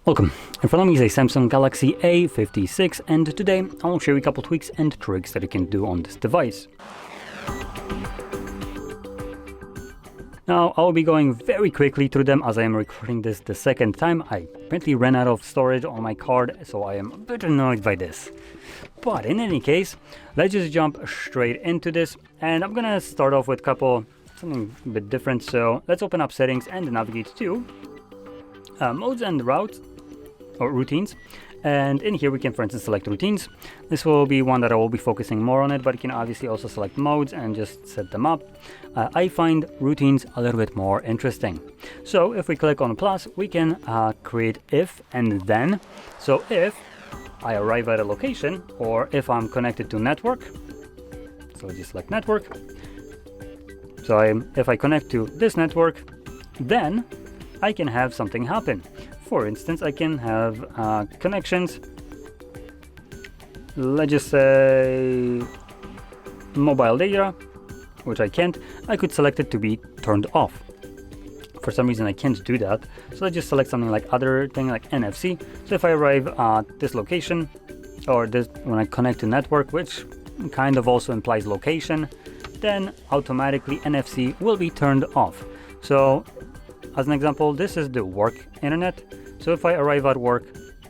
Welcome. In front of me is a Samsung Galaxy A56, and today I'll show you a couple tweaks and tricks that you can do on this device. Now, I'll be going very quickly through them as I am recording this the second time. I apparently ran out of storage on my card, so I am a bit annoyed by this. But in any case, let's just jump straight into this, and I'm gonna start off with something a bit different. So let's open up settings and navigate to modes and routes or routines, and in here we can, for instance, select routines. This will be one that I will be focusing more on it, but you can obviously also select modes and just set them up. I find routines a little bit more interesting. So if we click on plus, we can create if and then. So if I arrive at a location, or if I'm connected to network, so I just select network. So if I connect to this network, then I can have something happen. For instance, I can have connections, let's just say mobile data, which I can't. I could select it to be turned off. For some reason I can't do that, so let's just select something like other thing like NFC. So if I arrive at this location, or this when I connect to network, which kind of also implies location, then automatically NFC will be turned off. So as an example, this is the work internet. So if I arrive at work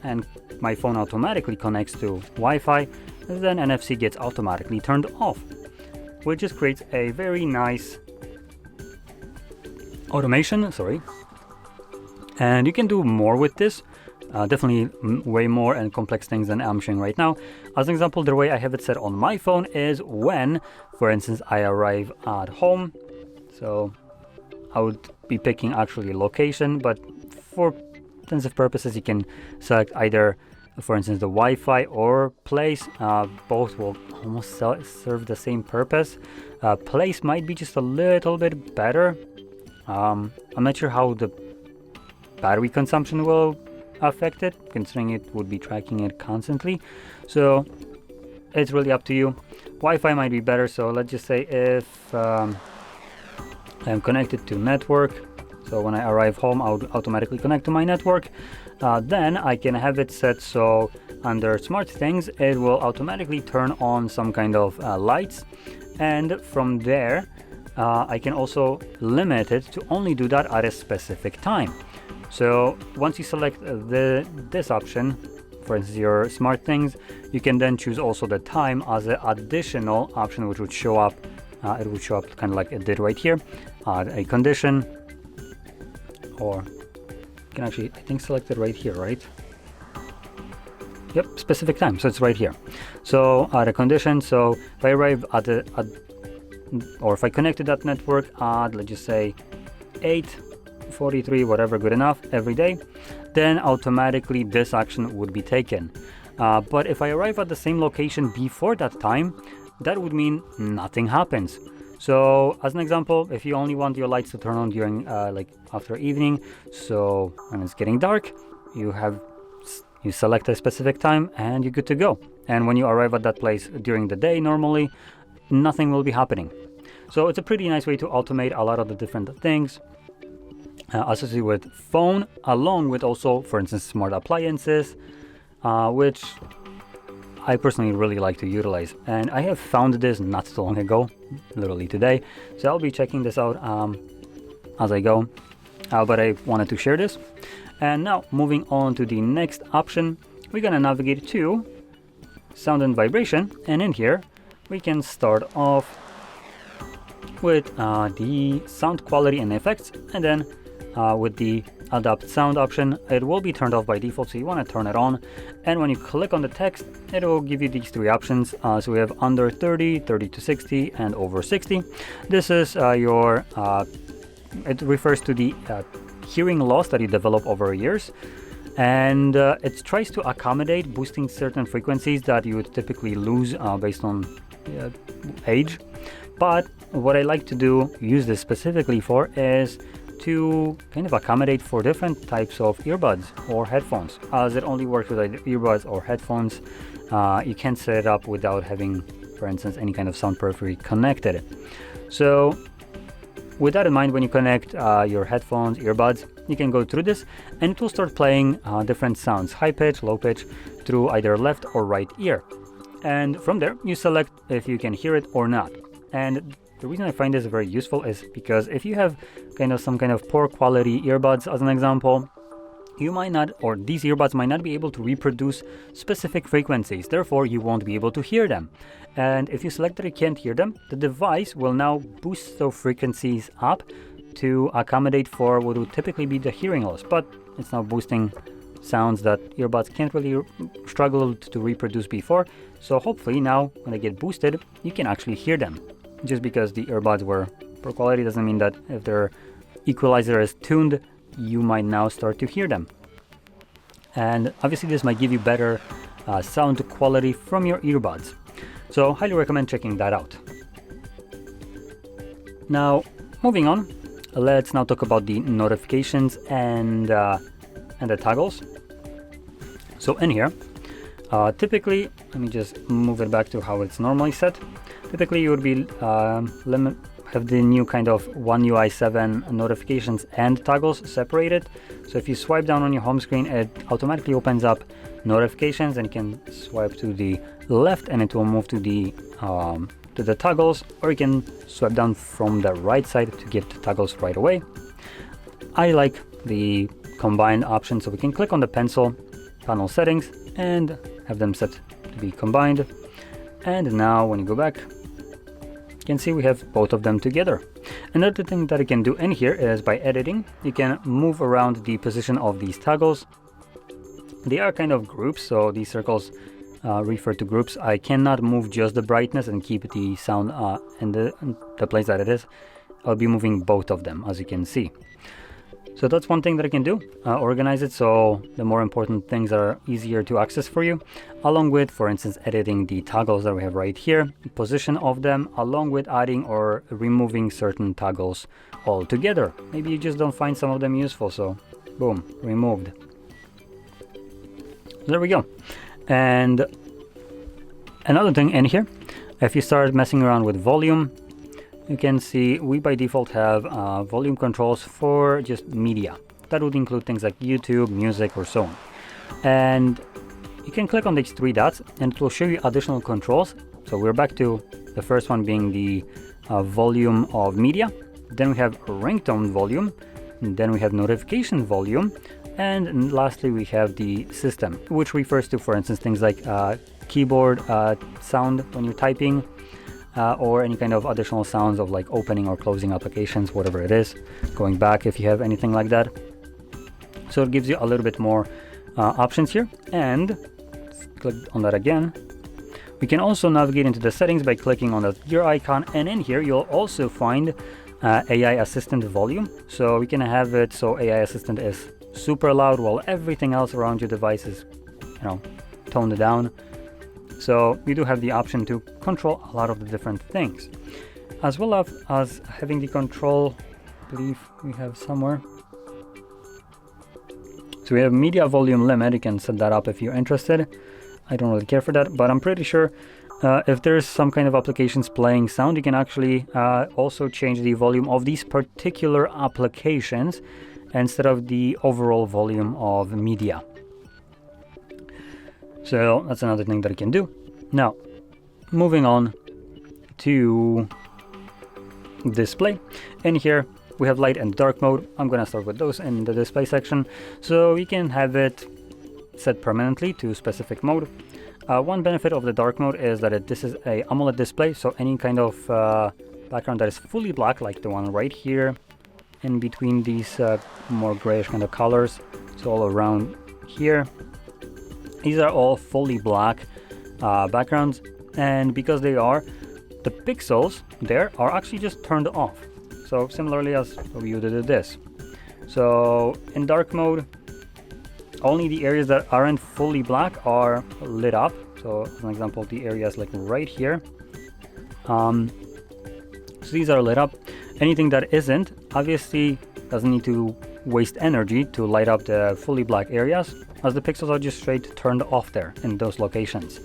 and my phone automatically connects to Wi-Fi, then NFC gets automatically turned off, which just creates a very nice automation, and you can do more with this. Definitely way more and complex things than I'm showing right now. As an example, the way I have it set on my phone is when, for instance, I arrive at home. So I would be picking actually location, but for intensive purposes, you can select either, for instance, the Wi-Fi or place. Both will almost serve the same purpose. Place might be just a little bit better. I'm not sure how the battery consumption will affect it, considering it would be tracking it constantly. So it's really up to you. Wi-Fi might be better. So let's just say if I'm connected to network, so when I arrive home, I'll automatically connect to my network. Then I can have it set so under smart things, it will automatically turn on some kind of lights. And from there, I can also limit it to only do that at a specific time. So once you select this option, for instance, your smart things, you can then choose also the time as an additional option, which would show up. It would show up kind of like it did right here, a condition, or you can actually, I think, select it right here, right? Yep, specific time, so it's right here. So the condition, so if I arrive or if I connect to that network at, let's just say 8:43, whatever, good enough, every day, then automatically this action would be taken. But if I arrive at the same location before that time, that would mean nothing happens. So as an example, if you only want your lights to turn on during like after evening, so when it's getting dark, you select a specific time and you're good to go. And when you arrive at that place during the day, normally nothing will be happening. So it's a pretty nice way to automate a lot of the different things associated with phone, along with also, for instance, smart appliances, which I personally really like to utilize. And I have found this not so long ago, literally today. So I'll be checking this out as I go. But I wanted to share this. And now moving on to the next option, we're gonna navigate to sound and vibration. And in here, we can start off with the sound quality and effects, and then with the adapt sound option, it will be turned off by default, so you want to turn it on. And when you click on the text, it will give you these three options. So we have under 30, 30 to 60, and over 60. This is it refers to the hearing loss that you develop over years, and it tries to accommodate boosting certain frequencies that you would typically lose based on age. But what I like to use this specifically for is to kind of accommodate for different types of earbuds or headphones, as it only works with either earbuds or headphones. You can't set it up without having, for instance, any kind of sound periphery connected. So with that in mind, when you connect your headphones, earbuds, you can go through this and it will start playing different sounds, high pitch, low pitch, through either left or right ear. And from there, you select if you can hear it or not. And the reason I find this very useful is because if you have some kind of poor quality earbuds, as an example, you might not, or these earbuds might not be able to reproduce specific frequencies. Therefore, you won't be able to hear them. And if you select that you can't hear them, the device will now boost those frequencies up to accommodate for what would typically be the hearing loss. But it's now boosting sounds that earbuds can't really struggle to reproduce before. So hopefully now when they get boosted, you can actually hear them. Just because the earbuds were poor quality doesn't mean that if their equalizer is tuned, you might now start to hear them. And obviously this might give you better sound quality from your earbuds. So highly recommend checking that out. Now, moving on, let's now talk about the notifications and the toggles. So in here, typically, let me just move it back to how it's normally set. Typically, you would be have the new kind of One UI 7 notifications and toggles separated. So if you swipe down on your home screen, it automatically opens up notifications, and you can swipe to the left and it will move to the toggles, or you can swipe down from the right side to get the toggles right away. I like the combined option, so we can click on the pencil panel settings and have them set to be combined. And now when you go back, you can see we have both of them together. Another thing that you can do in here is by editing, you can move around the position of these toggles. They are kind of groups, so these circles refer to groups. I cannot move just the brightness and keep the sound in the place that it is. I'll be moving both of them, as you can see. So that's one thing that I can do, organize it so the more important things are easier to access for you, along with, for instance, editing the toggles that we have right here, position of them, along with adding or removing certain toggles altogether. Maybe you just don't find some of them useful, so boom, removed. There we go. And another thing in here, if you start messing around with volume, you can see we by default have volume controls for just media. That would include things like YouTube, music, or so on. And you can click on these three dots and it will show you additional controls. So we're back to the first one being the volume of media. Then we have ringtone volume. And then we have notification volume. And lastly, we have the system, which refers to, for instance, things like keyboard sound when you're typing, or any kind of additional sounds of like opening or closing applications, whatever it is, going back if you have anything like that. So it gives you a little bit more options here. And click on that again. We can also navigate into the settings by clicking on the gear icon, and in here you'll also find AI Assistant volume. So we can have it so AI Assistant is super loud while everything else around your device is, toned down. So you do have the option to control a lot of the different things, as well as having the control, I believe we have somewhere. So we have media volume limit. You can set that up if you're interested. I don't really care for that, but I'm pretty sure if there's some kind of applications playing sound, you can actually also change the volume of these particular applications instead of the overall volume of media. So that's another thing that I can do. Now, moving on to display. In here, we have light and dark mode. I'm gonna start with those in the display section. So you can have it set permanently to specific mode. One benefit of the dark mode is that this is a AMOLED display, so any kind of background that is fully black, like the one right here, in between these more grayish kind of colors, so all around here, these are all fully black backgrounds, and because they are, the pixels there are actually just turned off. So similarly as we did this. So in dark mode, only the areas that aren't fully black are lit up. So as an example, the areas like right here. So these are lit up. Anything that isn't, obviously doesn't need to waste energy to light up the fully black areas, as the pixels are just straight turned off there in those locations.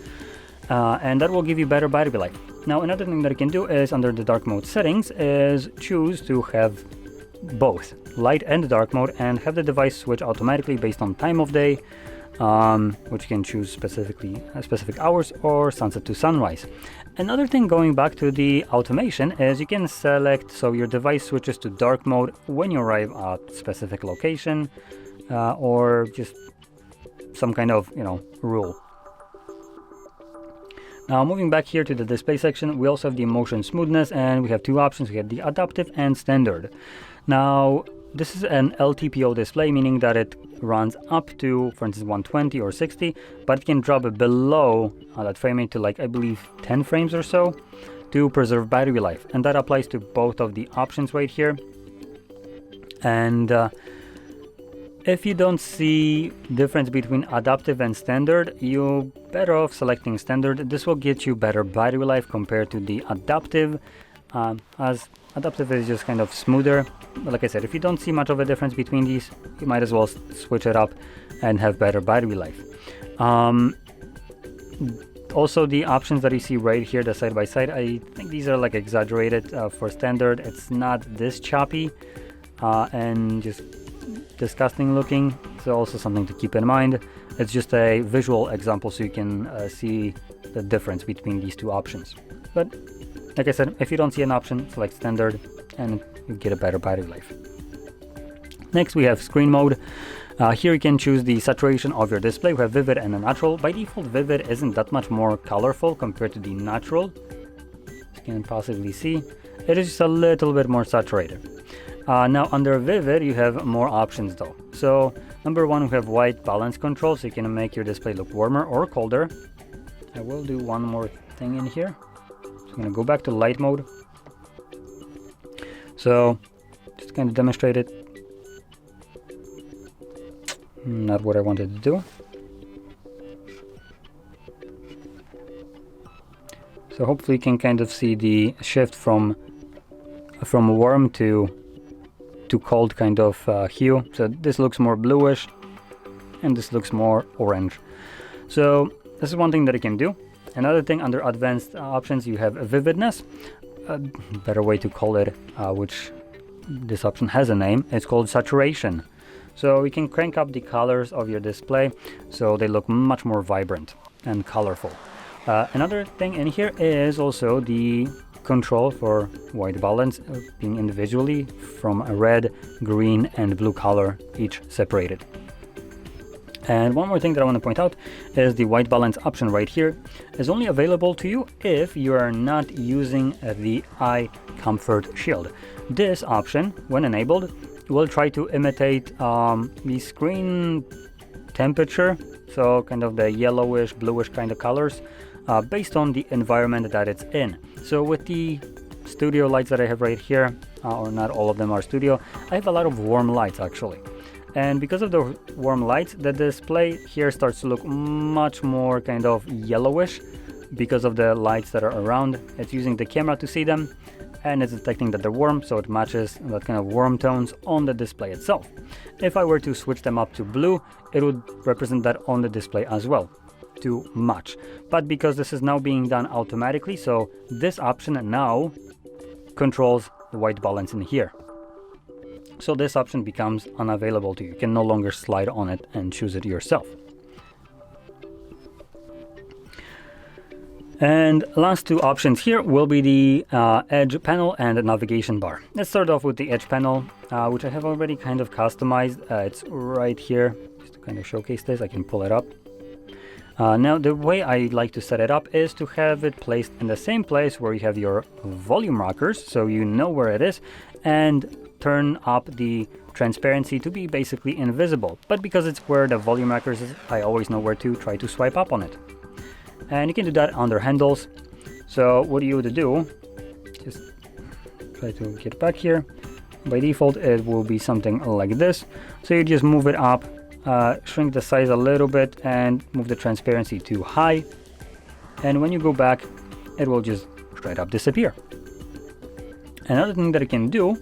and that will give you better battery life. Now another thing that you can do is under the dark mode settings is choose to have both light and dark mode and have the device switch automatically based on time of day, which you can choose specific hours or sunset to sunrise. Another thing going back to the automation is you can select so your device switches to dark mode when you arrive at specific location, or just some kind of rule. Now moving back here to the display section, we also have the motion smoothness, and we have two options. We have the adaptive and standard. Now this is an LTPO display, meaning that it runs up to, for instance, 120 or 60, but it can drop below that frame rate to, like, I believe 10 frames or so to preserve battery life, and that applies to both of the options right here. And if you don't see difference between adaptive and standard, you're better off selecting standard. This will get you better battery life compared to the adaptive, as adaptive is just kind of smoother. But like I said, if you don't see much of a difference between these, you might as well switch it up and have better battery life. Also, the options that you see right here, the side by side, I think these are like exaggerated for standard. It's not this choppy and just disgusting looking, so also something to keep in mind. It's just a visual example so you can see the difference between these two options. But like I said, if you don't see an option, select standard and you get a better battery life. Next we have screen mode. Here you can choose the saturation of your display. We have vivid and natural. By default, vivid isn't that much more colorful compared to the natural. As you can possibly see, it is just a little bit more saturated. Now under vivid you have more options though. So number one, we have white balance control, so you can make your display look warmer or colder. I will do one more thing in here. So I'm going to go back to light mode. So just kind of demonstrate it. Not what I wanted to do. So hopefully you can kind of see the shift from warm to cold kind of hue. So this looks more bluish and this looks more orange. So this is one thing that you can do. Another thing, under advanced options, you have vividness. A better way to call it, which this option has a name, it's called saturation. So you can crank up the colors of your display so they look much more vibrant and colorful. Another thing in here is also the control for white balance, being individually from a red, green and blue color, each separated. And one more thing that I want to point out is the white balance option right here is only available to you if you are not using the eye comfort shield. This option, when enabled, will try to imitate the screen temperature, so kind of the yellowish, bluish kind of colors, based on the environment that it's in. So with the studio lights that I have right here, or not all of them are studio, I have a lot of warm lights actually. And because of the warm lights, the display here starts to look much more kind of yellowish because of the lights that are around. It's using the camera to see them, and it's detecting that they're warm, so it matches that kind of warm tones on the display itself. If I were to switch them up to blue, it would represent that on the display as well, to match. But because this is now being done automatically, so this option now controls the white balance in here. So this option becomes unavailable to you. You can no longer slide on it and choose it yourself. And last two options here will be the edge panel and the navigation bar. Let's start off with the edge panel, which I have already kind of customized. It's right here. Just to kind of showcase this, I can pull it up. Now the way I like to set it up is to have it placed in the same place where you have your volume rockers, so you know where it is, and turn up the transparency to be basically invisible. But because it's where the volume rockers is, I always know where to try to swipe up on it. And you can do that under handles. So what you would do, just try to get back here. By default it will be something like this. So you just move it up, shrink the size a little bit and move the transparency to high. And when you go back, it will just straight up disappear. Another thing that you can do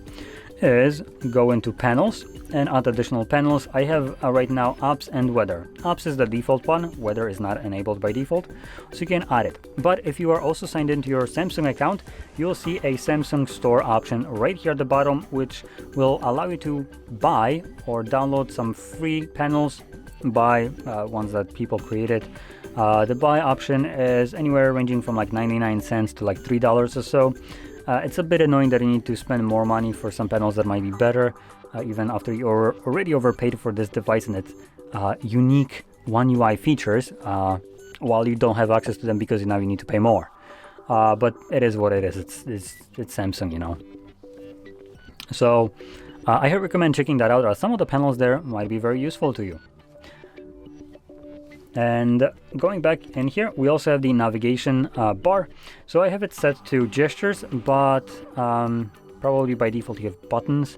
is go into panels and add additional panels, I have right now apps and weather. Apps is the default one, weather is not enabled by default, so you can add it. But if you are also signed into your Samsung account, you'll see a Samsung Store option right here at the bottom, which will allow you to buy or download some free panels, buy ones that people created. The buy option is anywhere ranging from like 99 cents to like $3 or so. It's a bit annoying that you need to spend more money for some panels that might be better, even after you're already overpaid for this device and its unique One UI features, while you don't have access to them because now you need to pay more. But it is what it is. It's Samsung, you know. So I recommend checking that out. Some of the panels there might be very useful to you. And going back in here, we also have the navigation bar. So I have it set to gestures, but probably by default you have buttons.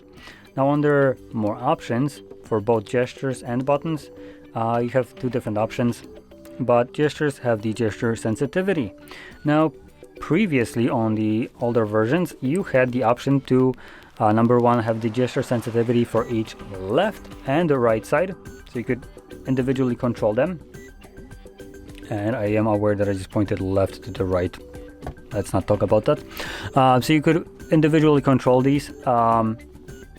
Now under more options for both gestures and buttons, you have two different options, but gestures have the gesture sensitivity. Now previously on the older versions, you had the option to number one, have the gesture sensitivity for each left and the right side, so you could individually control them. And I am aware that I just pointed left to the right. Let's not talk about that. So you could individually control these.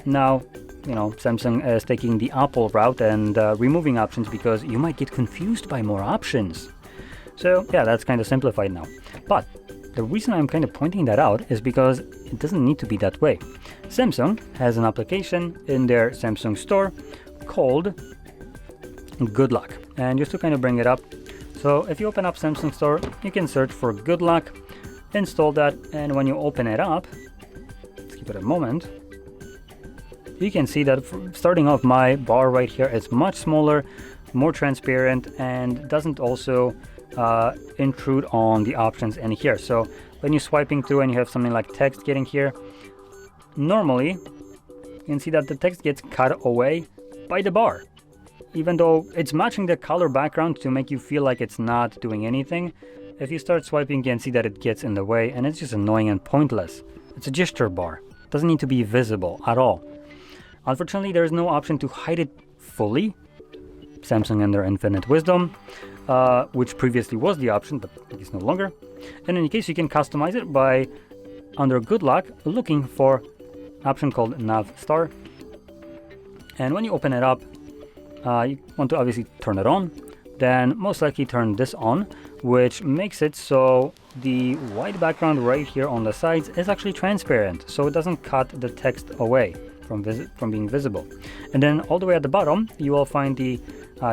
Now, you know, Samsung is taking the Apple route and removing options because you might get confused by more options. So yeah, that's kind of simplified now. But the reason I'm kind of pointing that out is because it doesn't need to be that way. Samsung has an application in their Samsung Store called Good Luck. And just to kind of bring it up, so if you open up Samsung Store, you can search for Good Luck, install that, and when you open it up, let's give it a moment, you can see that starting off, my bar right here is much smaller, more transparent, and doesn't also intrude on the options in here. So when you're swiping through and you have something like text getting here, normally you can see that the text gets cut away by the bar. Even though it's matching the color background to make you feel like it's not doing anything, if you start swiping, you can see that it gets in the way, and it's just annoying and pointless. It's a gesture bar. It doesn't need to be visible at all. Unfortunately, there is no option to hide it fully. Samsung and their infinite wisdom, which previously was the option, but it is no longer. In any case, you can customize it by, under Good Luck, looking for an option called Nav Star. And when you open it up, you want to obviously turn it on, then most likely turn this on, which makes it so the white background right here on the sides is actually transparent, so it doesn't cut the text away from being visible. And then all the way at the bottom, you will find the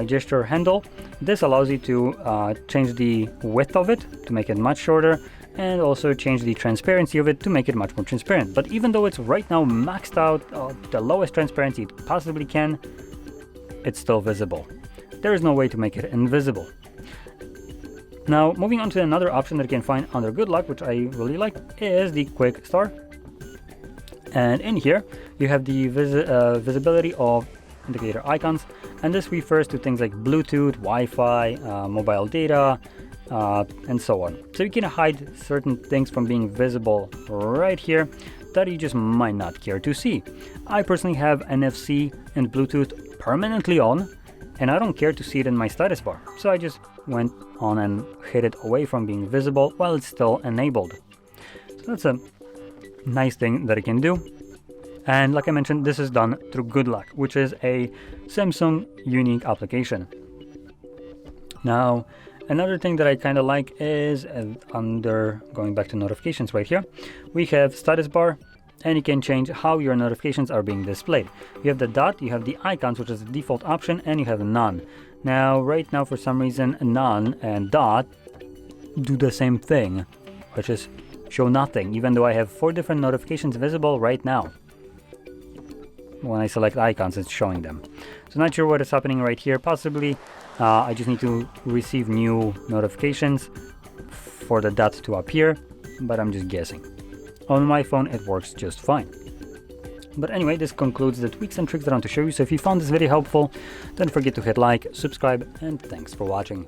gesture handle. This allows you to change the width of it to make it much shorter, and also change the transparency of it to make it much more transparent. But even though it's right now maxed out the lowest transparency it possibly can, it's still visible. There is no way to make it invisible. Now, moving on to another option that you can find under Good Luck, which I really like, is the Quick Start. And in here, you have the visibility of indicator icons, and this refers to things like Bluetooth, Wi-Fi, mobile data, and so on. So you can hide certain things from being visible right here that you just might not care to see. I personally have NFC and Bluetooth permanently on, and I don't care to see it in my status bar. So I just went on and hid it away from being visible while it's still enabled. So that's a nice thing that I can do. And like I mentioned, this is done through Good Luck, which is a Samsung unique application. Now, another thing that I kind of like is under going back to notifications right here, we have status bar, and you can change how your notifications are being displayed. You have the dot, you have the icons, which is the default option, and you have none. Now, right now, for some reason, none and dot do the same thing, which is show nothing, even though I have 4 different notifications visible right now. When I select icons, it's showing them. So not sure what is happening right here. Possibly I just need to receive new notifications for the dot to appear, but I'm just guessing. On my phone, it works just fine. But anyway, this concludes the tweaks and tricks that I want to show you. So if you found this video helpful, don't forget to hit like, subscribe, and thanks for watching.